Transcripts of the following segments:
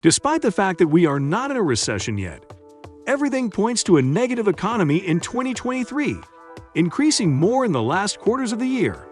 Despite the fact that we are not in a recession yet, everything points to a negative economy in 2023, increasing more in the last quarters of the year.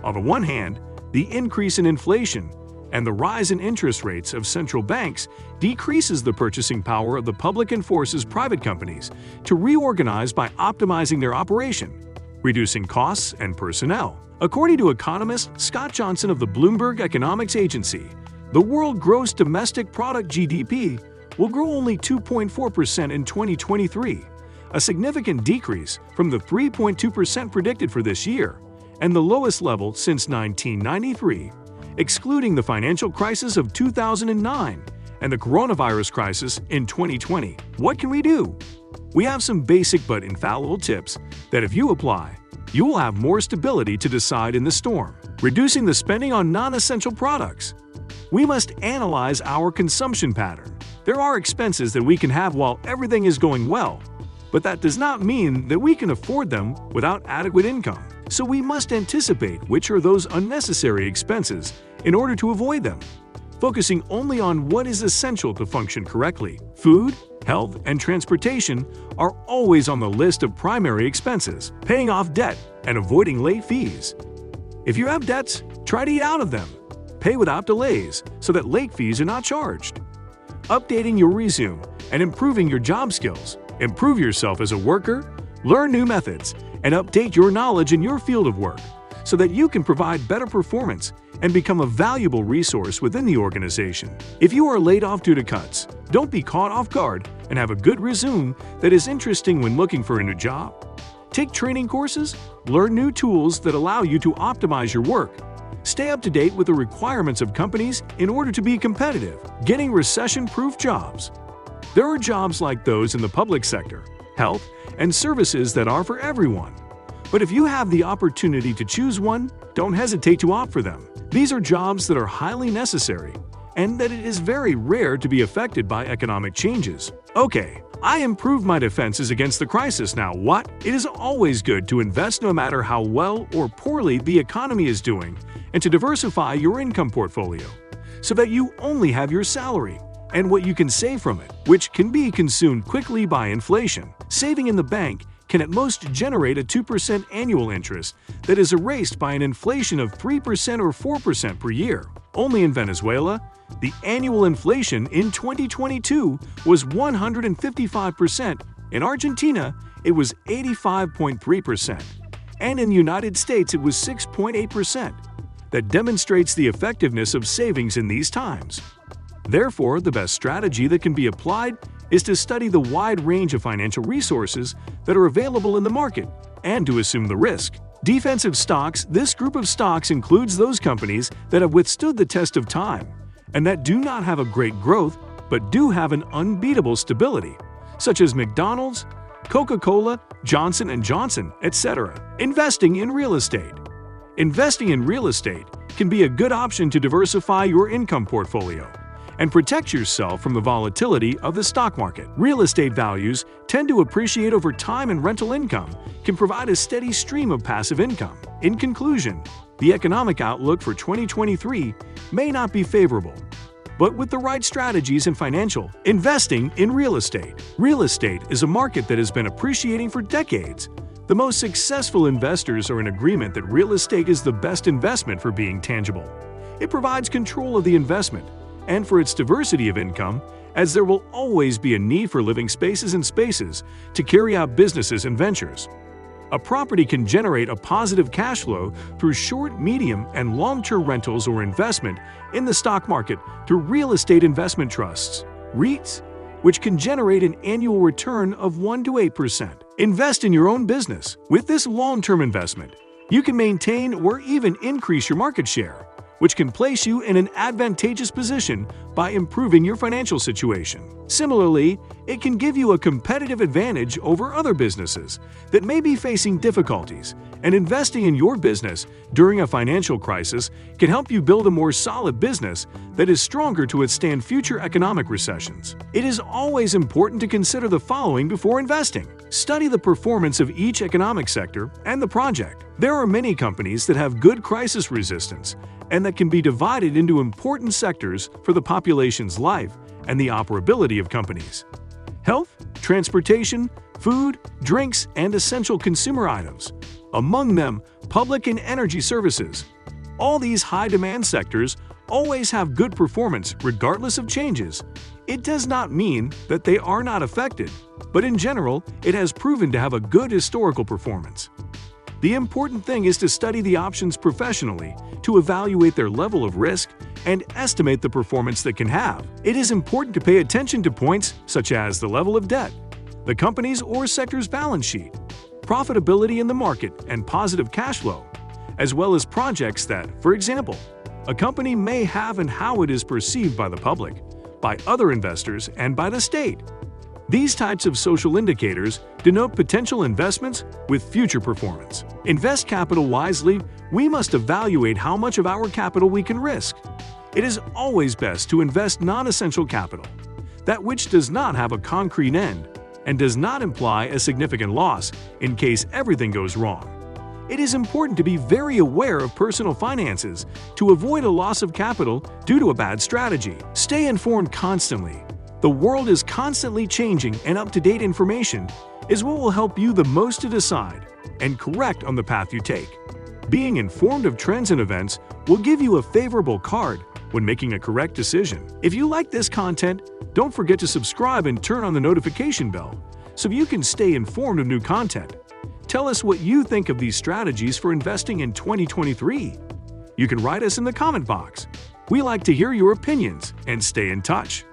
On the one hand, the increase in inflation and the rise in interest rates of central banks decreases the purchasing power of the public and forces private companies to reorganize by optimizing their operation, reducing costs and personnel. According to economist Scott Johnson of the Bloomberg Economics Agency, the world gross domestic product (GDP) will grow only 2.4% in 2023, a significant decrease from the 3.2% predicted for this year, and the lowest level since 1993, excluding the financial crisis of 2009 and the coronavirus crisis in 2020. What can we do? We have some basic but infallible tips that if you apply, you will have more stability to decide in the storm. Reducing the spending on non-essential products. We must analyze our consumption pattern. There are expenses that we can have while everything is going well, but that does not mean that we can afford them without adequate income. So we must anticipate which are those unnecessary expenses in order to avoid them, focusing only on what is essential to function correctly. Food, health, and transportation are always on the list of primary expenses. Paying off debt and avoiding late fees. If you have debts, try to eat out of them. Pay without delays so that late fees are not charged. Updating your resume and improving your job skills. Improve yourself as a worker, learn new methods, and update your knowledge in your field of work so that you can provide better performance and become a valuable resource within the organization. If you are laid off due to cuts, don't be caught off guard and have a good resume that is interesting when looking for a new job. Take training courses, learn new tools that allow you to optimize your work. Stay up to date with the requirements of companies in order to be competitive. Getting recession-proof jobs. There are jobs like those in the public sector, health, and services that are for everyone. But if you have the opportunity to choose one, don't hesitate to opt for them. These are jobs that are highly necessary and that it is very rare to be affected by economic changes. Okay, I improved my defenses against the crisis. Now what? It is always good to invest no matter how well or poorly the economy is doing and to diversify your income portfolio so that you only have your salary and what you can save from it, which can be consumed quickly by inflation. Saving in the bank can at most generate a 2% annual interest that is erased by an inflation of 3% or 4% per year. Only in Venezuela, the annual inflation in 2022 was 155%. In Argentina, it was 85.3%. And in the United States, it was 6.8%. That demonstrates the effectiveness of savings in these times. Therefore, the best strategy that can be applied is to study the wide range of financial resources that are available in the market and to assume the risk. Defensive stocks. This group of stocks includes those companies that have withstood the test of time and that do not have a great growth but do have an unbeatable stability, such as McDonald's, Coca-Cola, Johnson & Johnson, etc. Investing in real estate. Investing in real estate can be a good option to diversify your income portfolio and protect yourself from the volatility of the stock market. Real estate values tend to appreciate over time, and rental income can provide a steady stream of passive income. In conclusion, the economic outlook for 2023 may not be favorable, but with the right strategies and financial investing in real estate. Real estate is a market that has been appreciating for decades. The most successful investors are in agreement that real estate is the best investment for being tangible. It provides control of the investment and for its diversity of income, as there will always be a need for living spaces and spaces to carry out businesses and ventures. A property can generate a positive cash flow through short, medium, and long-term rentals or investment in the stock market through real estate investment trusts, REITs, which can generate an annual return of 1 to 8%. Invest in your own business. With this long-term investment, you can maintain or even increase your market share, which can place you in an advantageous position by improving your financial situation. Similarly, it can give you a competitive advantage over other businesses that may be facing difficulties, and investing in your business during a financial crisis can help you build a more solid business that is stronger to withstand future economic recessions. It is always important to consider the following before investing. Study the performance of each economic sector and the project. There are many companies that have good crisis resistance and that can be divided into important sectors for the population's life and the operability of companies. Health, transportation, food, drinks, and essential consumer items, among them public and energy services. All these high-demand sectors always have good performance regardless of changes. It does not mean that they are not affected, but in general, it has proven to have a good historical performance. The important thing is to study the options professionally to evaluate their level of risk and estimate the performance they can have. It is important to pay attention to points such as the level of debt, the company's or sector's balance sheet, profitability in the market, and positive cash flow, as well as projects that, for example, a company may have and how it is perceived by the public, by other investors, and by the state. These types of social indicators denote potential investments with future performance. Invest capital wisely, we must evaluate how much of our capital we can risk. It is always best to invest non-essential capital, that which does not have a concrete end and does not imply a significant loss in case everything goes wrong. It is important to be very aware of personal finances to avoid a loss of capital due to a bad strategy. Stay informed constantly. The world is constantly changing, and up-to-date information is what will help you the most to decide and correct on the path you take. Being informed of trends and events will give you a favorable card when making a correct decision. If you like this content, don't forget to subscribe and turn on the notification bell so you can stay informed of new content. Tell us what you think of these strategies for investing in 2023. You can write us in the comment box. We like to hear your opinions and stay in touch.